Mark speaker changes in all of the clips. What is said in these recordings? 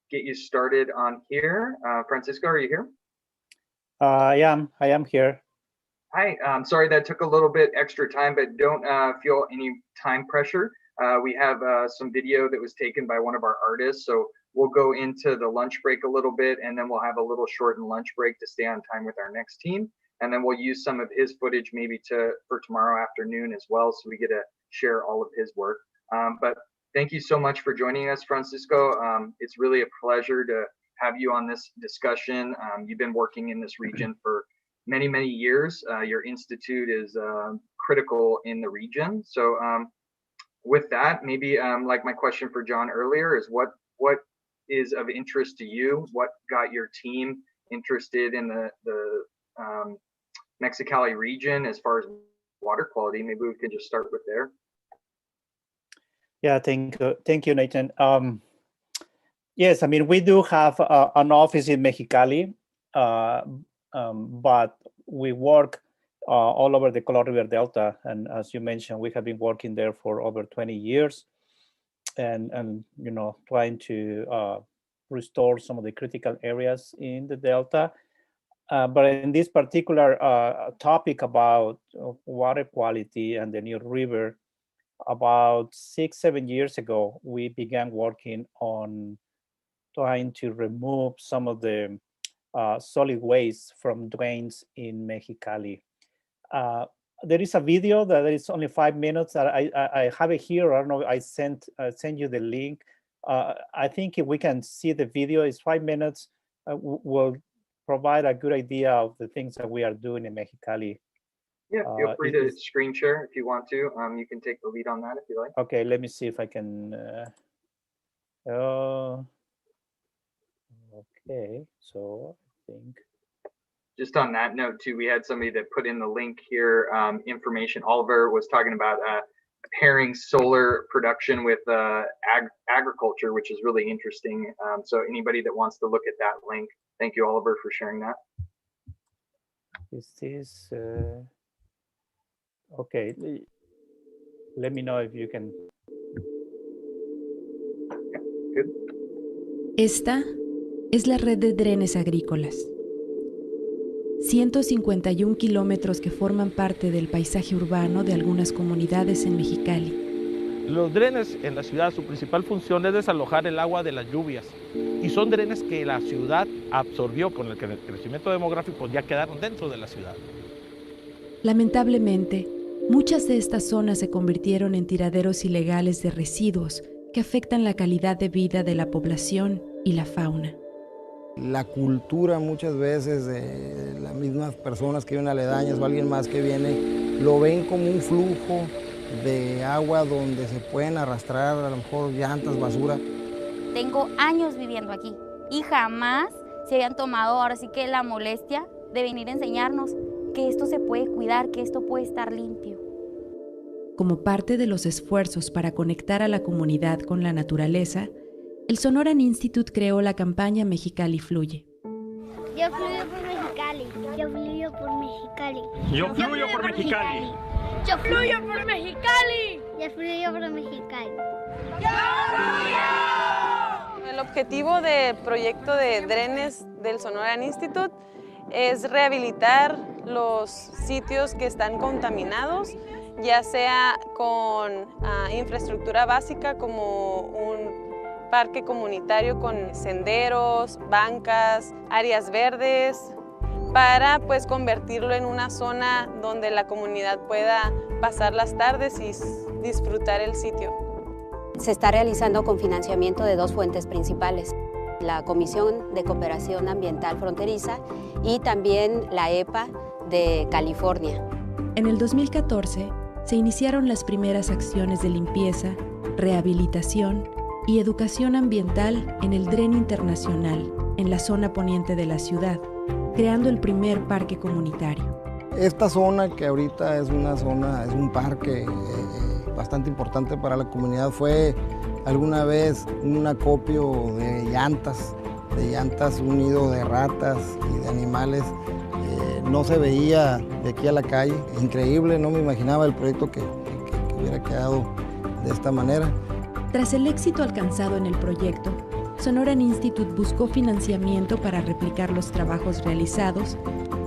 Speaker 1: get you started on here. Francisco, are you here?
Speaker 2: I am here.
Speaker 1: Hi, sorry that took a little bit extra time, but don't feel any time pressure. We have some video that was taken by one of our artists, so we'll go into the lunch break a little bit, and then we'll have a little shortened lunch break to stay on time with our next team. And then we'll use some of his footage maybe for tomorrow afternoon as well, so we get to share all of his work. But thank you so much for joining us, Francisco. It's really a pleasure to have you on this discussion. You've been working in this region for many, many years. Your institute is critical in the region. So with that, maybe like my question for John earlier is what is of interest to you? What got your team interested in the Mexicali region as far as water quality? Maybe we could just start with there.
Speaker 2: Yeah, thank you, Nathan. Yes, I mean, we do have an office in Mexicali, but we work all over the Colorado River Delta. And as you mentioned, we have been working there for over 20 years and you know, trying to restore some of the critical areas in the Delta. But in this particular topic about water quality and the New River, about 6-7 years ago, we began working on trying to remove some of the solid waste from drains in Mexicali. There is a video that is only 5 minutes. That I have it here. I don't know. I sent you the link. I think if we can see the video, it's 5 minutes. Will provide a good idea of the things that we are doing in Mexicali.
Speaker 1: Yeah, feel free to screen share if you want to. You can take the lead on that if you like.
Speaker 2: Okay, let me see if I can. Okay, so I think.
Speaker 1: Just on that note too, we had somebody that put in the link here, information. Oliver was talking about pairing solar production with agriculture, which is really interesting. So anybody that wants to look at that link, thank you, Oliver, for sharing that.
Speaker 2: Is this okay? Let me know if you can.
Speaker 1: Yeah, good.
Speaker 3: Esta es la red de drenes agrícolas. 151 kilómetros que forman parte del paisaje urbano de algunas comunidades en Mexicali.
Speaker 4: Los drenes en la ciudad, su principal función es desalojar el agua de las lluvias. Y son drenes que la ciudad absorbió con el crecimiento demográfico, ya quedaron dentro de la ciudad.
Speaker 3: Lamentablemente, muchas de estas zonas se convirtieron en tiraderos ilegales de residuos que afectan la calidad de vida de la población y la fauna.
Speaker 5: La cultura muchas veces de las mismas personas que viven aledañas o alguien más que viene, lo ven como un flujo de agua donde se pueden arrastrar a lo mejor llantas, basura.
Speaker 6: Tengo años viviendo aquí y jamás se habían tomado ahora sí que la molestia de venir a enseñarnos que esto se puede cuidar, que esto puede estar limpio.
Speaker 3: Como parte de los esfuerzos para conectar a la comunidad con la naturaleza, el Sonoran Institute creó la campaña Mexicali Fluye.
Speaker 7: Yo fluyo por Mexicali. Yo fluyo por Mexicali.
Speaker 8: Yo fluyo por Mexicali.
Speaker 7: Yo fluyo por Mexicali. Yo fluyo por Mexicali. ¡Yo fluyo!
Speaker 9: El objetivo del proyecto de drenes del Sonoran Institute es rehabilitar los sitios que están contaminados, ya sea con infraestructura básica como un parque comunitario con senderos, bancas, áreas verdes, para pues convertirlo en una zona donde la comunidad pueda pasar las tardes y disfrutar el sitio.
Speaker 10: Se está realizando con financiamiento de dos fuentes principales: la Comisión de Cooperación Ambiental Fronteriza y también la EPA de California.
Speaker 3: En el 2014 se iniciaron las primeras acciones de limpieza, rehabilitación y educación ambiental en el Dren Internacional, en la zona poniente de la ciudad, creando el primer parque comunitario.
Speaker 5: Esta zona, que ahorita es una zona, es un parque bastante importante para la comunidad, fue alguna vez un acopio de llantas, un nido de ratas y de animales. No se veía de aquí a la calle. Increíble, no me imaginaba el proyecto que hubiera quedado de esta manera.
Speaker 3: Tras el éxito alcanzado en el proyecto, Sonoran Institute buscó financiamiento para replicar los trabajos realizados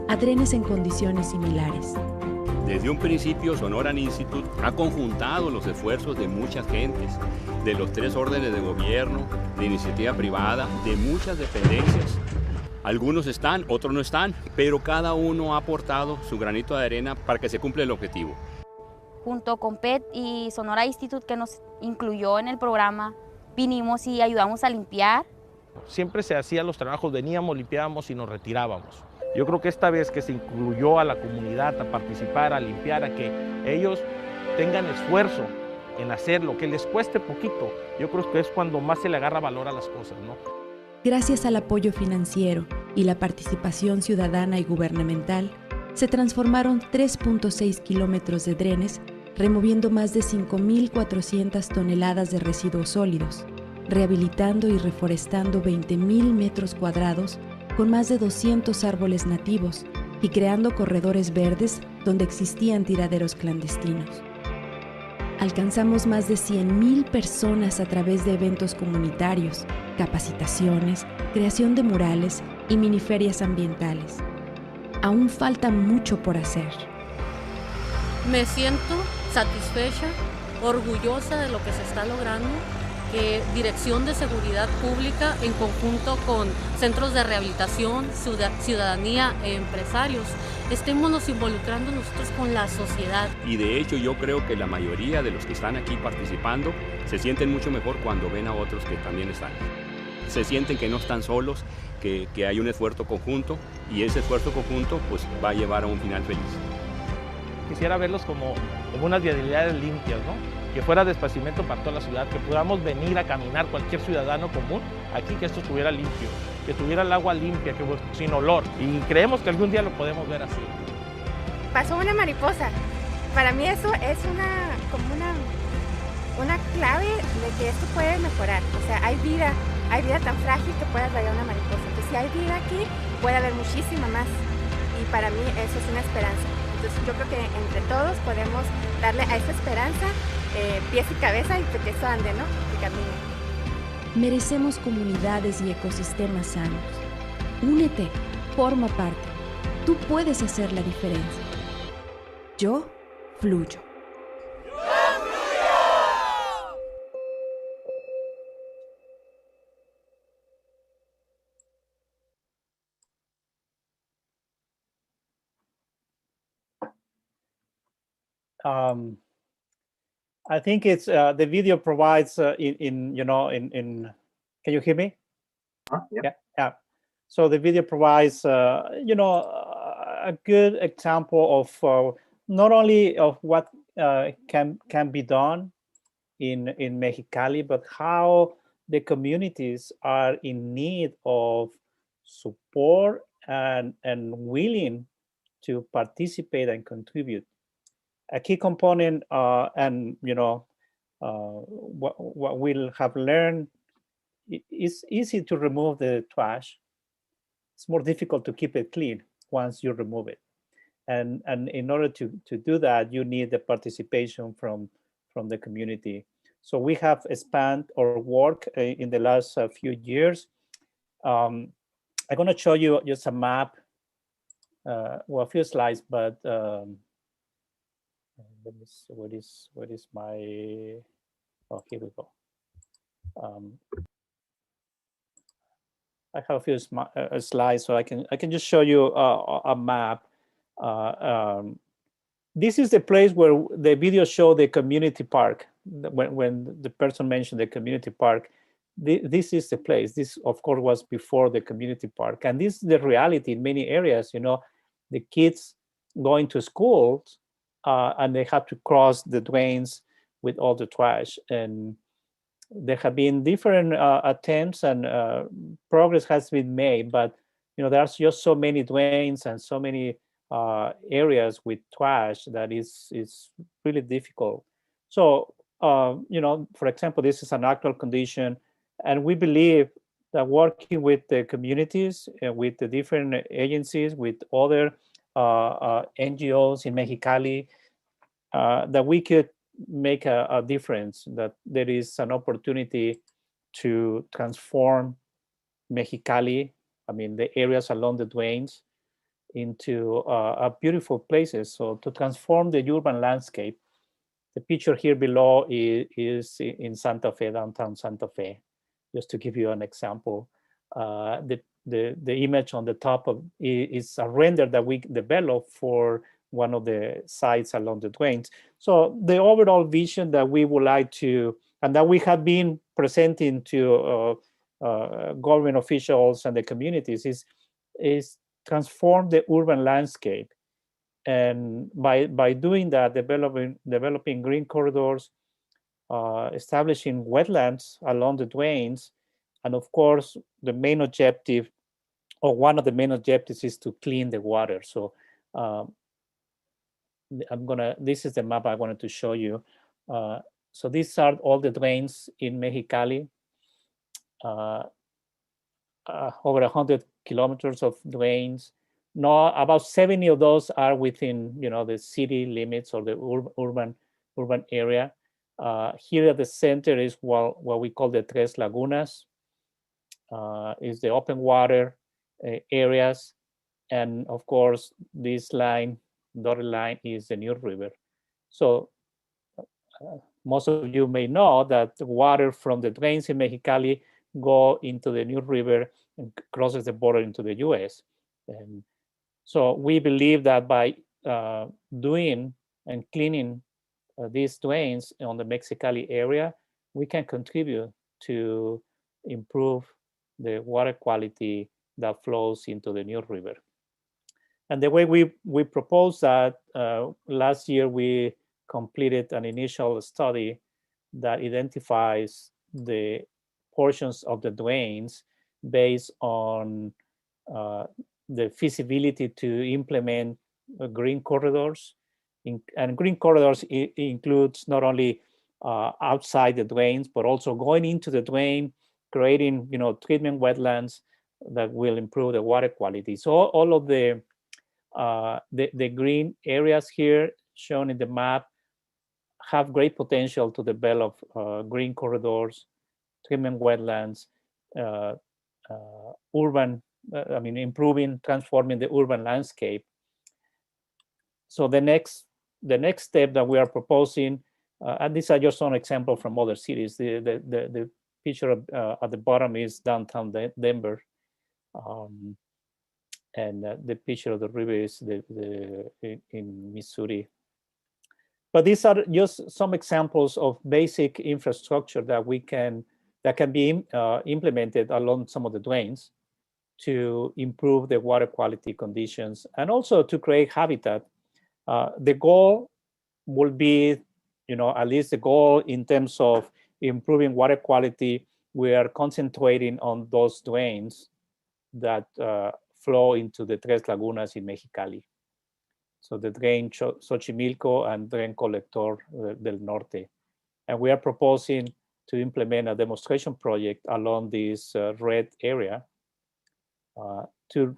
Speaker 3: a drenes en condiciones similares.
Speaker 11: Desde un principio, Sonoran Institute ha conjuntado los esfuerzos de muchas gentes, de los 3 órdenes de gobierno, de iniciativa privada, de muchas dependencias. Algunos están, otros no están, pero cada uno ha aportado su granito de arena para que se cumpla el objetivo.
Speaker 6: Junto con PET y Sonoran Institute, que nos incluyó en el programa, vinimos y ayudamos a limpiar.
Speaker 4: Siempre se hacían los trabajos, veníamos, limpiábamos y nos retirábamos. Yo creo que esta vez que se incluyó a la comunidad a participar, a limpiar, a que ellos tengan esfuerzo en hacer lo que les cueste poquito, yo creo que es cuando más se le agarra valor a las cosas, ¿no?
Speaker 3: Gracias al apoyo financiero y la participación ciudadana y gubernamental, se transformaron 3.6 kilómetros de drenes, removiendo más de 5.400 toneladas de residuos sólidos, rehabilitando y reforestando 20.000 metros cuadrados con más de 200 árboles nativos y creando corredores verdes donde existían tiraderos clandestinos. Alcanzamos más de 100.000 personas a través de eventos comunitarios, capacitaciones, creación de murales y miniferias ambientales. Aún falta mucho por hacer.
Speaker 12: Me siento satisfecha, orgullosa de lo que se está logrando, que Dirección de Seguridad Pública en conjunto con centros de rehabilitación, ciudadanía e empresarios, estémonos involucrando nosotros con la sociedad.
Speaker 11: Y de hecho yo creo que la mayoría de los que están aquí participando se sienten mucho mejor cuando ven a otros que también están. Se sienten que no están solos, que hay un esfuerzo conjunto y ese esfuerzo conjunto pues va a llevar a un final feliz.
Speaker 4: Quisiera verlos como unas vialidades limpias, ¿no? Que fuera de esparcimiento para toda la ciudad, que podamos venir a caminar cualquier ciudadano común aquí, que esto estuviera limpio, que tuviera el agua limpia, que sin olor. Y creemos que algún día lo podemos ver así.
Speaker 13: Pasó una mariposa. Para mí eso es una clave de que esto puede mejorar. O sea, hay vida tan frágil que puede rayar una mariposa. Que si hay vida aquí, puede haber muchísima más. Y para mí eso es una esperanza. Entonces yo creo que entre todos podemos darle a esa esperanza pies y cabeza y que eso ande, ¿no? Que camine.
Speaker 3: Merecemos comunidades y ecosistemas sanos. Únete, forma parte. Tú puedes hacer la diferencia. Yo fluyo.
Speaker 2: I think it's the video provides in can you hear me? Yeah. So the video provides a good example of not only of what can be done in Mexicali, but how the communities are in need of support and willing to participate and contribute. A key component, and what we'll have learned, it's easy to remove the trash. It's more difficult to keep it clean once you remove it. And in order to do that, you need the participation from the community. So we have expanded our work in the last few years. I'm going to show you just a map, a few slides, but let me see, what is my, oh, here we go. I have a few slides, so I can just show you a map. This is the place where the video showed the community park. When the person mentioned the community park, this is the place. This, of course, was before the community park. And this is the reality in many areas. The kids going to schools, and they have to cross the drains with all the trash. And there have been different attempts, and progress has been made, but there's just so many drains and so many areas with trash that is really difficult. So for example, this is an actual condition, and we believe that working with the communities, with the different agencies, with other NGOs in Mexicali, that we could make a difference, that there is an opportunity to transform Mexicali, I mean, the areas along the Duanes, into beautiful places. So to transform the urban landscape, the picture here below is in Santa Fe, downtown Santa Fe, just to give you an example. The image on the top of is a render that we developed for one of the sites along the Duanes. So the overall vision that we would like to, and that we have been presenting to government officials and the communities, is transform the urban landscape. And by doing that, developing green corridors, establishing wetlands along the Duanes, and of course, the main objective, or one of the main objectives, is to clean the water. So this is the map I wanted to show you. So these are all the drains in Mexicali. Over 100 kilometers of drains. No, about 70 of those are within, the city limits or the urban area. Here at the center is what we call the Tres Lagunas. Is the open water areas, and of course this dotted line is the New River. So most of you may know that the water from the drains in Mexicali go into the New River and crosses the border into the US. And so we believe that by doing and cleaning these drains on the Mexicali area, we can contribute to improve the water quality that flows into the New River. And the way we propose that, last year we completed an initial study that identifies the portions of the drains based on the feasibility to implement green corridors. And green corridors includes not only outside the drains, but also going into the drain, creating treatment wetlands that will improve the water quality. So all of the green areas here shown in the map have great potential to develop green corridors, treatment wetlands, transforming the urban landscape. So the next step that we are proposing, and these are just some examples from other cities. The picture at the bottom is downtown Denver, and the picture of the river is in Missouri. But these are just some examples of basic infrastructure that can be implemented along some of the drains to improve the water quality conditions and also to create habitat. The goal will be, at least the goal in terms of improving water quality, we are concentrating on those drains that flow into the Tres Lagunas in Mexicali. So the drain Xochimilco and drain Colector del Norte. And we are proposing to implement a demonstration project along this red area to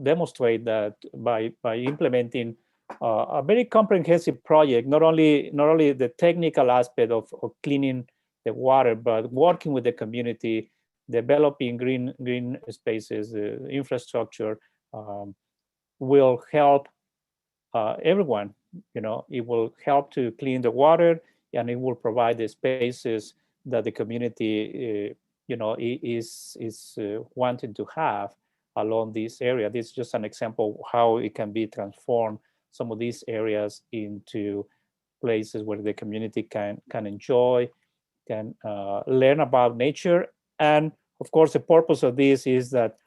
Speaker 2: demonstrate that by implementing a very comprehensive project, not only the technical aspect of cleaning the water, but working with the community, developing green spaces, infrastructure, will help everyone. It will help to clean the water, and it will provide the spaces that the community is wanting to have along this area. This is just an example of how it can be transformed, some of these areas into places where the community can enjoy, can learn about nature. And of course, the purpose of this is that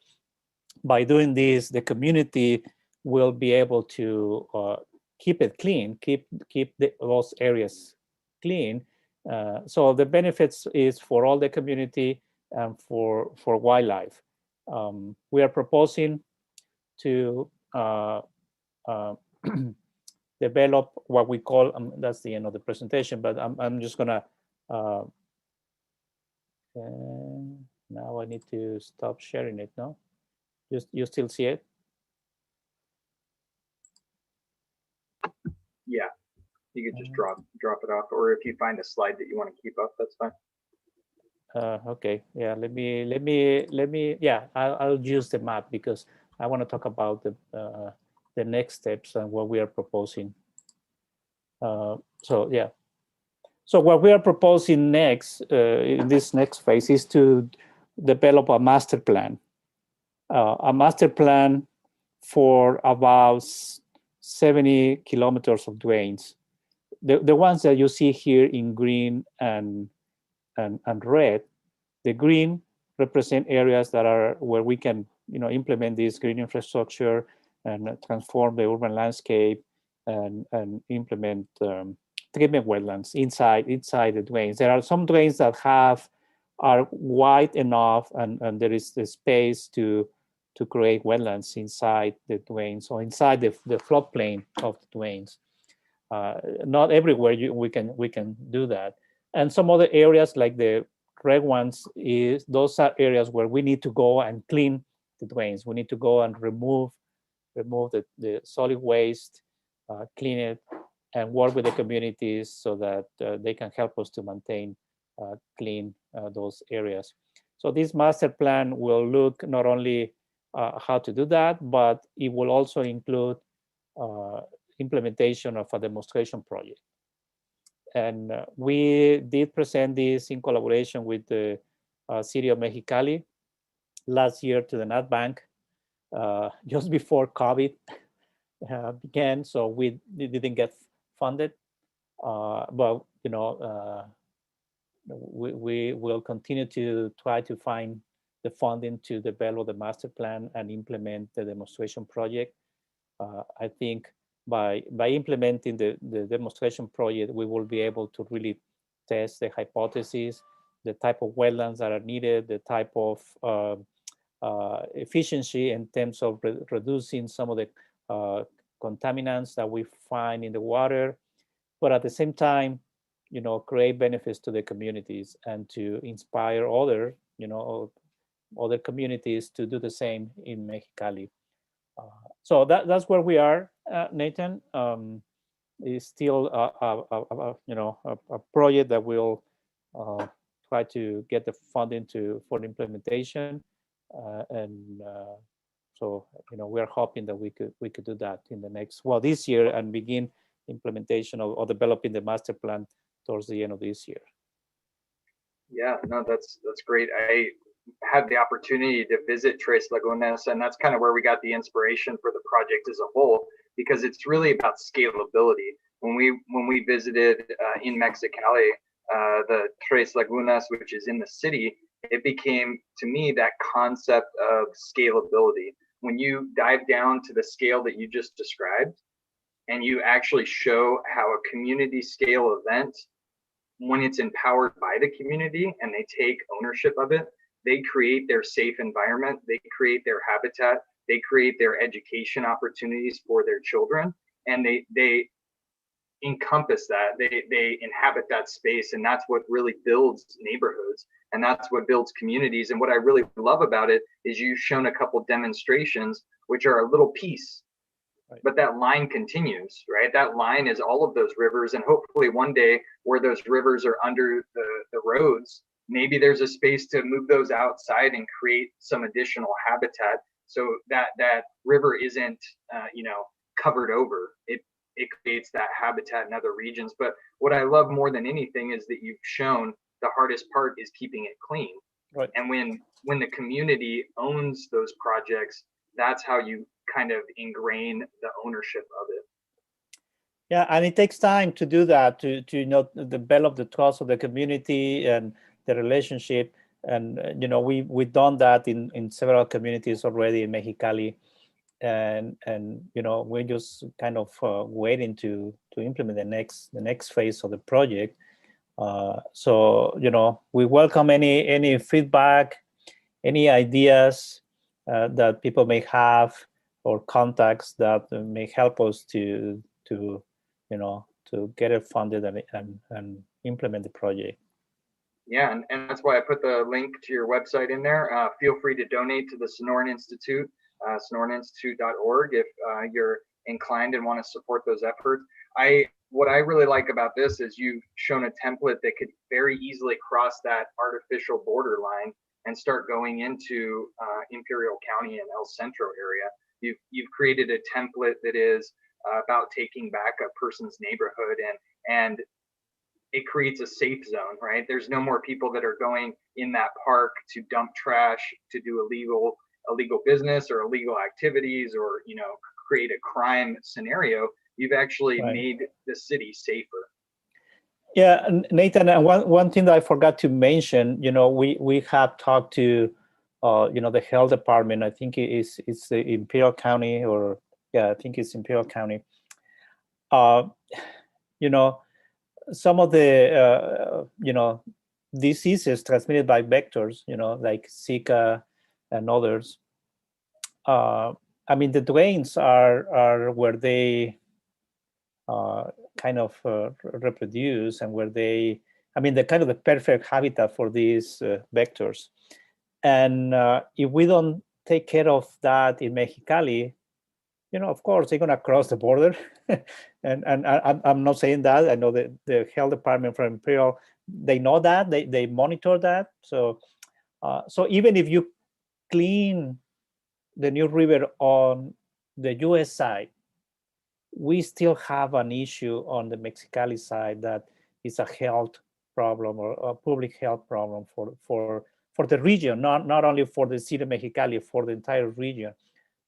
Speaker 2: by doing this, the community will be able to keep it clean, keep those areas clean. So the benefits is for all the community and for wildlife. We are proposing to develop what we call, that's the end of the presentation, but I'm just gonna, now I need to stop sharing it, no? You still see it?
Speaker 1: Yeah, you could just drop it off, or if you find a slide that you want to keep up, that's fine.
Speaker 2: Okay, yeah. Let me. Yeah, I'll use the map because I want to talk about the next steps and what we are proposing. So yeah. So what we are proposing next in this next phase is to develop a master plan. A master plan for about 70 kilometers of drains. The ones that you see here in green and red, the green represent areas that are where we can implement this green infrastructure and transform the urban landscape and implement treatment wetlands inside the drains. There are some drains that are wide enough and there is the space to create wetlands inside the drains or inside the floodplain of the drains. Not everywhere we can do that. And some other areas like the red ones, those are areas where we need to go and clean the drains. We need to go and remove the solid waste, clean it, and work with the communities so that they can help us to maintain clean those areas. So this master plan will look not only how to do that, but it will also include implementation of a demonstration project. And we did present this in collaboration with the city of Mexicali last year to the Nat Bank, just before COVID began. So we didn't get funded, but we will continue to try to find the funding to develop the master plan and implement the demonstration project. I think by implementing the demonstration project, we will be able to really test the hypothesis, the type of wetlands that are needed, the type of efficiency in terms of reducing some of the contaminants that we find in the water, but at the same time, create benefits to the communities and to inspire other communities to do the same in Mexicali. So that's where we are, Nathan. It's still a project that will try to get the funding for the implementation, and so we are hoping that we could do that in this year and begin implementation or developing the master plan towards the end of this year.
Speaker 1: Yeah, no, that's great. I had the opportunity to visit Tres Lagunas, and that's kind of where we got the inspiration for the project as a whole, because it's really about scalability. When we visited in Mexicali, the Tres Lagunas, which is in the city, it became to me that concept of scalability. When you dive down to the scale that you just described, and you actually show how a community scale event, when it's empowered by the community and they take ownership of it, they create their safe environment, they create their habitat, they create their education opportunities for their children, and they encompass that, they inhabit that space, and that's what really builds neighborhoods, and that's what builds communities. And what I really love about it is you've shown a couple demonstrations which are a little piece, right, but that line continues, right? That line is all of those rivers, and hopefully one day where those rivers are under the roads, maybe there's a space to move those outside and create some additional habitat so that river isn't covered over. It creates that habitat in other regions. But what I love more than anything is that you've shown the hardest part is keeping it clean.
Speaker 2: Right.
Speaker 1: And when the community owns those projects, that's how you kind of ingrain the ownership of it.
Speaker 2: Yeah, and it takes time to do that, to develop the trust of the community and the relationship. And we've done that in several communities already in Mexicali, and we're just kind of waiting to implement the next phase of the project. So we welcome any feedback, any ideas that people may have, or contacts that may help us to get it funded and implement the project.
Speaker 1: Yeah, and that's why I put the link to your website in there. Feel free to donate to the Sonoran Institute, sonoraninstitute.org, if you're inclined and want to support those efforts. what I really like about this is you've shown a template that could very easily cross that artificial borderline and start going into Imperial County and El Centro area. You've created a template that is about taking back a person's neighborhood, and it creates a safe zone, right? There's no more people that are going in that park to dump trash, to do illegal business or illegal activities, or create a crime scenario. You've actually made the city safer.
Speaker 2: Yeah, Nathan, and one thing that I forgot to mention, we have talked to, the health department. I think it's the Imperial County, I think it's Imperial County. Some of the, diseases transmitted by vectors, like Zika and others. The drains are where they kind of reproduce, and where the kind of the perfect habitat for these vectors. And if we don't take care of that in Mexicali, of course they're going to cross the border. and I'm not saying that. I know that the health department from Imperial, they know that, they monitor that. So even if you clean the New River on the U.S. side, we still have an issue on the Mexicali side that is a health problem, or a public health problem for the region, not only for the city of Mexicali, for the entire region.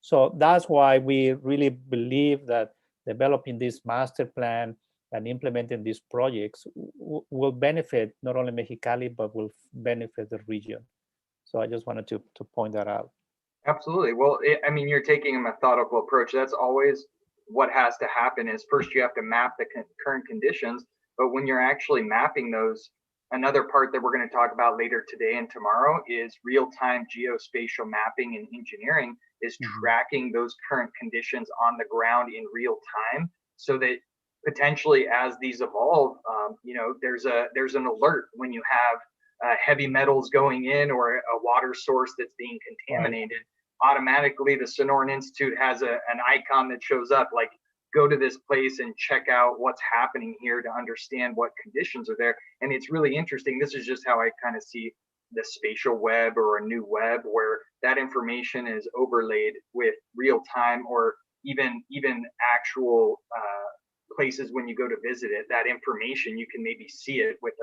Speaker 2: So that's why we really believe that developing this master plan and implementing these projects will benefit not only Mexicali, but will benefit the region. So I just wanted to point that out.
Speaker 1: Absolutely. Well, you're taking a methodical approach. That's always what has to happen. Is first you have to map the current conditions, but when you're actually mapping those, another part that we're going to talk about later today and tomorrow is real-time geospatial mapping and engineering, is tracking those current conditions on the ground in real time, so that potentially as these evolve, there's an alert when you have heavy metals going in, or a water source that's being contaminated. Automatically the Sonoran Institute has an icon that shows up, like, go to this place and check out what's happening here to understand what conditions are there. And it's really interesting. This is just how I kind of see the spatial web, or a new web, where that information is overlaid with real time, or even actual places when you go to visit it. That information, you can maybe see it with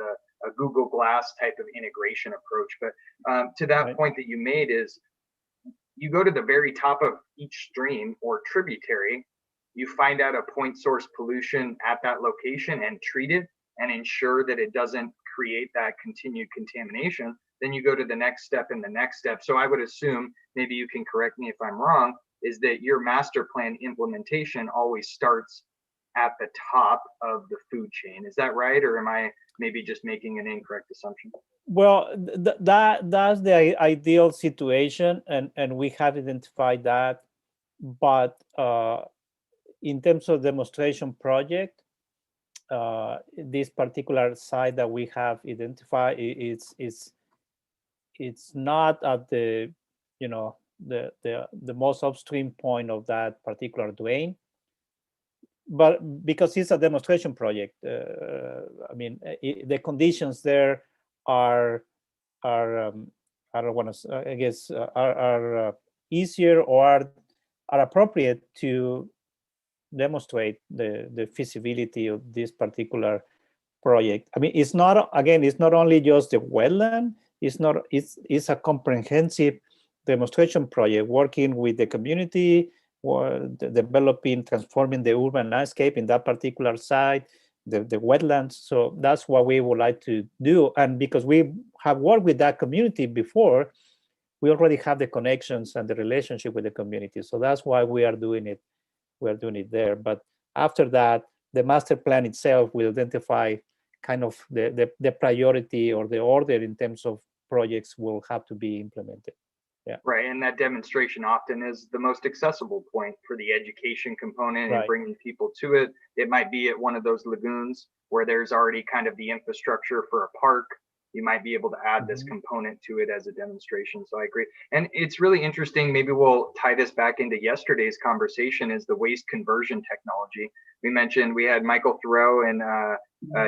Speaker 1: a Google Glass type of integration approach. But to that point that you made, is you go to the very top of each stream or tributary, you find out a point source pollution at that location and treat it and ensure that it doesn't create that continued contamination. Then you go to the next step and the next step. So I would assume, maybe you can correct me if I'm wrong, is that your master plan implementation always starts at the top of the food chain. Is that right? Or am I maybe just making an incorrect assumption?
Speaker 2: Well, that's the ideal situation, and we have identified that. But in terms of demonstration project, this particular site that we have identified, it's not at the the most upstream point of that particular drain, but because it's a demonstration project, the conditions there are I don't want to, I guess, are easier, or are appropriate to demonstrate the feasibility of this particular project. It's not only just the wetland. It's a comprehensive demonstration project, working with the community, or developing, transforming the urban landscape in that particular site, the wetlands. So that's what we would like to do. And because we have worked with that community before, we already have the connections and the relationship with the community. So that's why we are doing it. We are doing it there. But after that, the master plan itself will identify kind of the priority or the order in terms of projects will have to be implemented. Yeah.
Speaker 1: Right. And that demonstration often is the most accessible point for the education component and bringing people to it. It might be at one of those lagoons where there's already kind of the infrastructure for a park. you might be able to add this component to it as a demonstration. So I agree. And it's really interesting. Maybe we'll tie this back into yesterday's conversation, is the waste conversion technology. We mentioned, we had Michael Thoreau and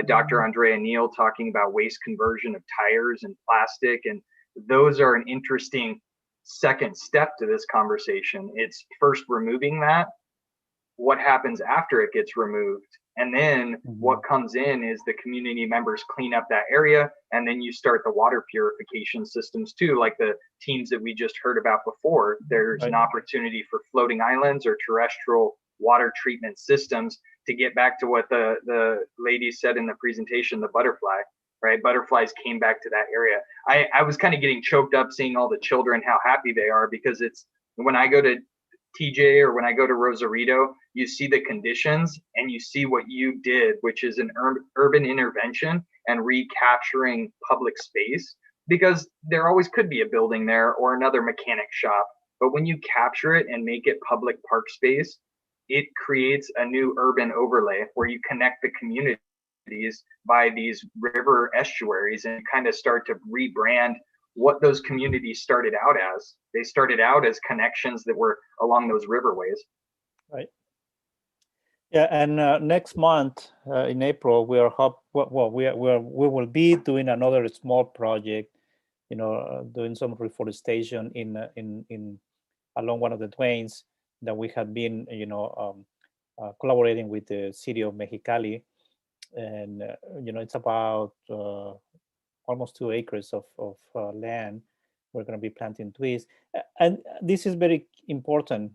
Speaker 1: Dr. Andrea Neal talking about waste conversion of tires and plastic. And those are an interesting second step to this conversation. It's first removing that, what happens after it gets removed, and then what comes in is the community members clean up that area, and then you start the water purification systems too, like the teams that we just heard about before. There's an opportunity for floating islands or terrestrial water treatment systems, to get back to what the lady said in the presentation, the butterfly, right? Butterflies came back to that area. I was kind of getting choked up seeing all the children, how happy they are, because it's, when I go to TJ or when I go to Rosarito, you see the conditions and you see what you did, which is an urban intervention and recapturing public space, because there always could be a building there or another mechanic shop. But when you capture it and make it public park space, it creates a new urban overlay where you connect the communities by these river estuaries and kind of start to rebrand what those communities started out as. They started out as connections that were along those riverways.
Speaker 2: Right. Yeah, and next month in April, we will be doing another small project, doing some reforestation in along one of the drains that we have been, collaborating with the city of Mexicali, and it's about almost 2 acres of land. We're going to be planting trees, and this is very important.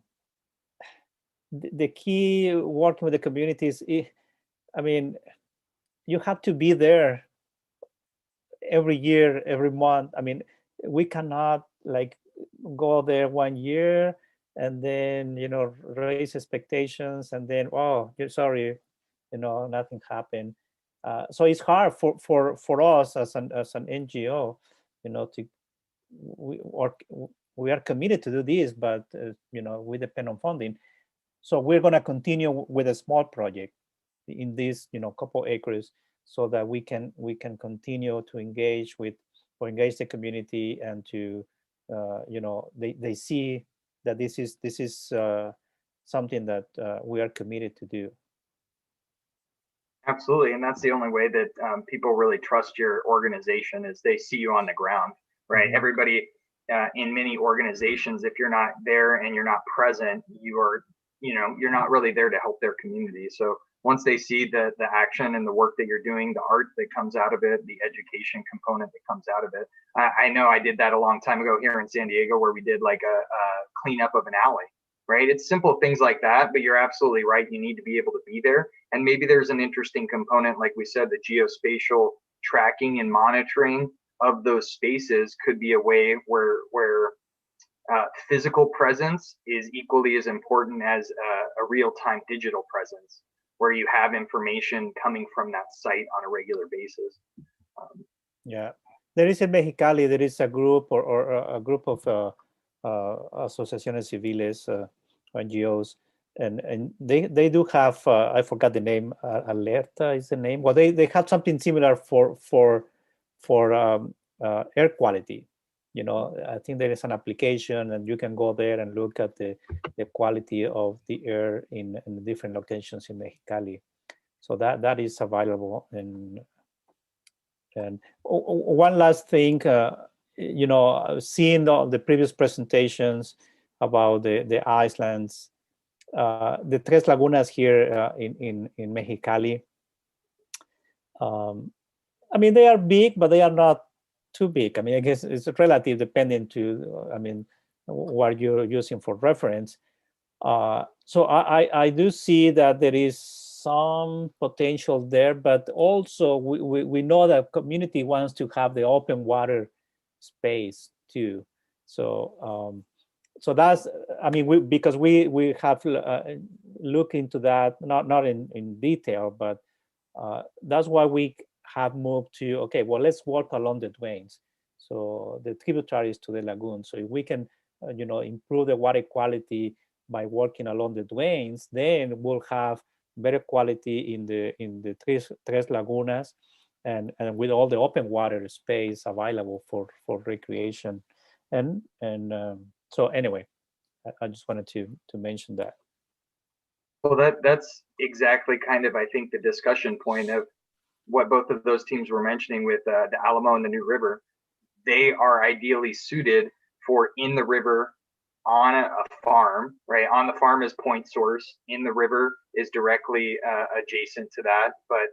Speaker 2: The key working with the communities, I mean, you have to be there every year, every month. I mean, we cannot like go there 1 year and then raise expectations and then, oh, you're sorry, nothing happened. So it's hard for us as an NGO, we are committed to do this, but we depend on funding. So we're going to continue with a small project in this couple acres, so that we can continue to engage the community, and to they see that this is something that we are committed to do.
Speaker 1: Absolutely, and that's the only way that people really trust your organization, is they see you on the ground, right? Everybody in many organizations, if you're not there and you're not present, you're not really there to help their community. So once they see the action and the work that you're doing, the art that comes out of it, the education component that comes out of it. I know I did that a long time ago here in San Diego, where we did like a cleanup of an alley, right? It's simple things like that, but you're absolutely right. You need to be able to be there. And maybe there's an interesting component, like we said, the geospatial tracking and monitoring of those spaces could be a way where physical presence is equally as important as a real-time digital presence, where you have information coming from that site on a regular basis.
Speaker 2: Yeah, there is in Mexicali, there is a group or a group of asociaciones civiles, NGOs, and they do have, I forgot the name, Alerta is the name. Well, they have something similar for air quality. I think there is an application, and you can go there and look at the quality of the air in different locations in Mexicali. So that is available. And one last thing, seeing the previous presentations about the islands, the Tres Lagunas here in Mexicali. I mean, they are big, but they are not too big. I mean, I guess it's relative depending to, what you're using for reference. So I do see that there is some potential there, but also we know that community wants to have the open water space too. So that's, because we have looked into that, not in detail, but that's why we have moved to, okay, well, let's walk along the drains, so the tributaries to the lagoon. So if we can, improve the water quality by walking along the drains, then we'll have better quality in the Tres Lagunas, and with all the open water space available for recreation. So anyway, I just wanted to mention that.
Speaker 1: Well, that's exactly kind of, I think, the discussion point of what both of those teams were mentioning with the Alamo and the New River. They are ideally suited for in the river on a farm, right? On the farm is point source. In the river is directly adjacent to that. But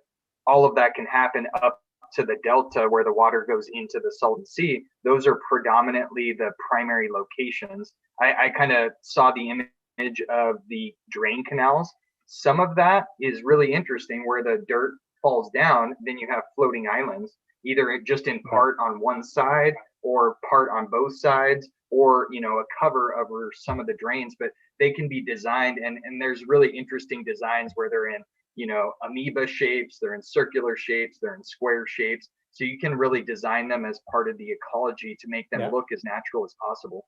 Speaker 1: all of that can happen up to the delta where the water goes into the Salton Sea. Those are predominantly the primary locations. I kind of saw the image of the drain canals. Some of that is really interesting where the dirt falls down, then you have floating islands, either just in part on one side or part on both sides, or a cover over some of the drains. But they can be designed, and there's really interesting designs where they're in amoeba shapes, they're in circular shapes, they're in square shapes, so you can really design them as part of the ecology to make them look as natural as possible.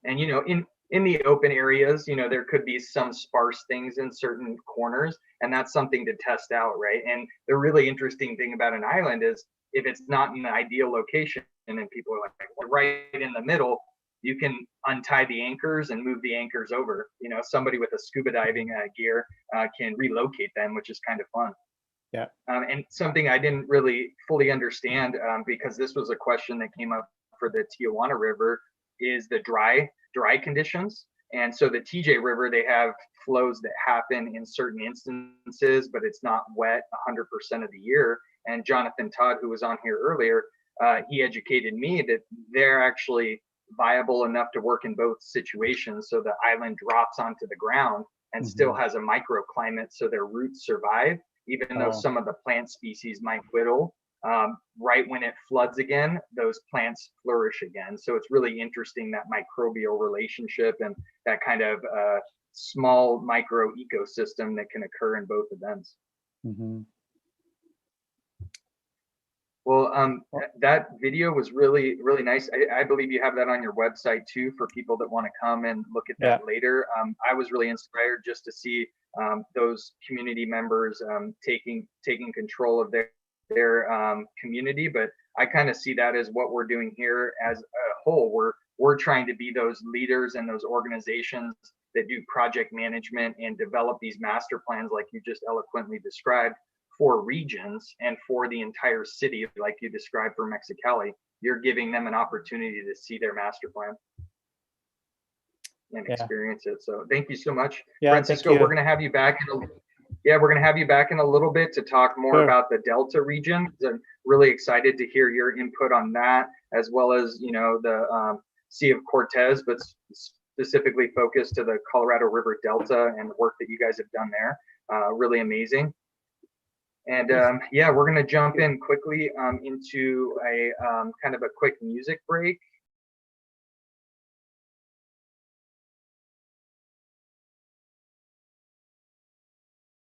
Speaker 1: And in the open areas, there could be some sparse things in certain corners, and that's something to test out, right? And the really interesting thing about an island is if it's not in the ideal location, and then people are like, well, right in the middle, you can untie the anchors and move the anchors over. Somebody with a scuba diving gear can relocate them, which is kind of fun. And something I didn't really fully understand, because this was a question that came up for the Tijuana River, is the dry conditions. And so the TJ River, they have flows that happen in certain instances, but it's not wet 100% of the year. And Jonathan Todd, who was on here earlier, he educated me that they're actually viable enough to work in both situations. So the island drops onto the ground and still has a microclimate, so their roots survive, even though some of the plant species might whittle. Right when it floods again, those plants flourish again. So it's really interesting, that microbial relationship and that kind of small micro ecosystem that can occur in both events. Well, that video was really, really nice. I believe you have that on your website too, for people that want to come and look at that later. I was really inspired just to see those community members taking control of their community. But I kind of see that as what we're doing here as a whole. We're trying to be those leaders and those organizations that do project management and develop these master plans, like you just eloquently described, for regions and for the entire city, like you described for Mexicali. You're giving them an opportunity to see their master plan and experience it. So thank you so much, Francisco. We're going to have you back we're going to have you back in a little bit to talk more about the Delta region. I'm really excited to hear your input on that, as well as the Sea of Cortez, but specifically focused to the Colorado River Delta and the work that you guys have done there. Really amazing. And we're going to jump in quickly into a kind of a quick music break.